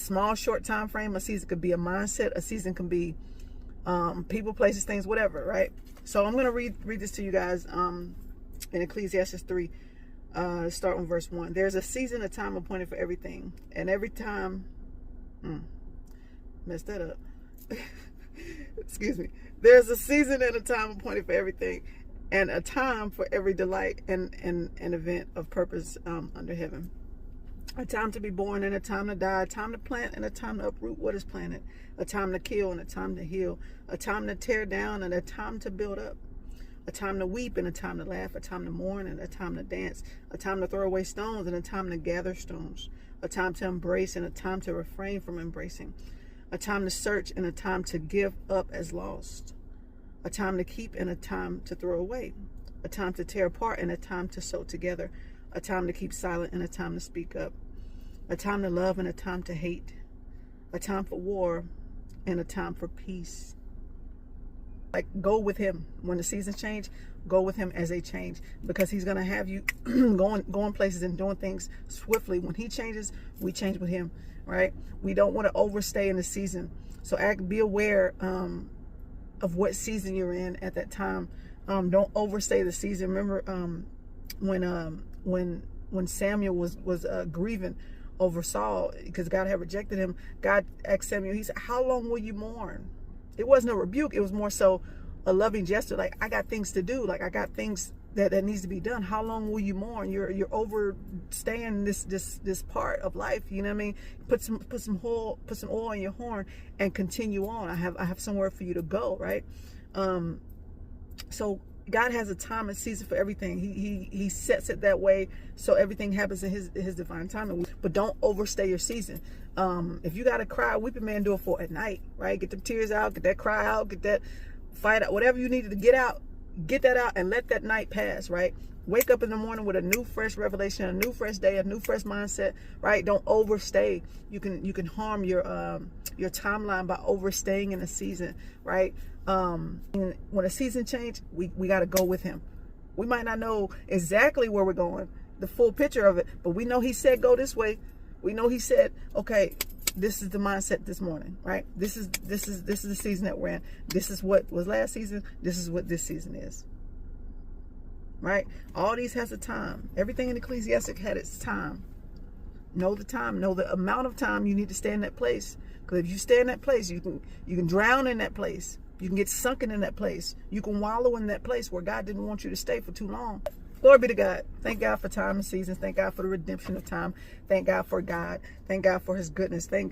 small, short time frame. A season could be a mindset. A season can be people, places, things, whatever, right? So I'm going to read this to you guys in Ecclesiastes 3, start on verse 1. There's a season, a time appointed for everything. And every time, messed that up. Excuse me. There's a season and a time appointed for everything, and a time for every delight and an event of purpose under heaven. A time to be born and a time to die, a time to plant and a time to uproot what is planted, a time to kill and a time to heal, a time to tear down and a time to build up, a time to weep and a time to laugh, a time to mourn and a time to dance, a time to throw away stones and a time to gather stones, a time to embrace and a time to refrain from embracing, a time to search and a time to give up as lost, a time to keep and a time to throw away, a time to tear apart and a time to sew together, a time to keep silent and a time to speak up, a time to love and a time to hate, a time for war and a time for peace. Like, go with him. When the seasons change, go with him as they change, because he's going to have you going places and doing things swiftly. When he changes, we change with him, right? We don't want to overstay in the season. So be aware of what season you're in at that time. Don't overstay the season. Remember when Samuel was grieving over Saul because God had rejected him, God asked Samuel, he said, how long will you mourn? It wasn't a rebuke. It was more so a loving gesture. Like, I got things to do. Like, I got things that needs to be done. How long will you mourn? You're overstaying this part of life. You know what I mean? Put some oil in your horn and continue on. I have somewhere for you to go, right? So God has a time and season for everything. He sets it that way so everything happens in his divine timing. But don't overstay your season. If you gotta cry, weeping man, do it for at night, right? Get the tears out, get that cry out, get that fight out, whatever you needed to get out, get that out and let that night pass, right? Wake up in the morning with a new fresh revelation, a new fresh day, a new fresh mindset, right? Don't overstay. You can harm your timeline by overstaying in a season, right? And when a season change, we got to go with him. We might not know exactly where we're going, the full picture of it, but we know he said go this way. We know he said, okay, this is the mindset this morning, right? This is the season that we're in. This is what was last season. This is what this season is, right? All these has a time. Everything in Ecclesiastic had its time. Know the time. Know the amount of time you need to stay in that place. Because if you stay in that place, you can drown in that place. You can get sunken in that place. You can wallow in that place where God didn't want you to stay for too long. Glory be to God. Thank God for time and seasons. Thank God for the redemption of time. Thank God for God. Thank God for his goodness. Thank God.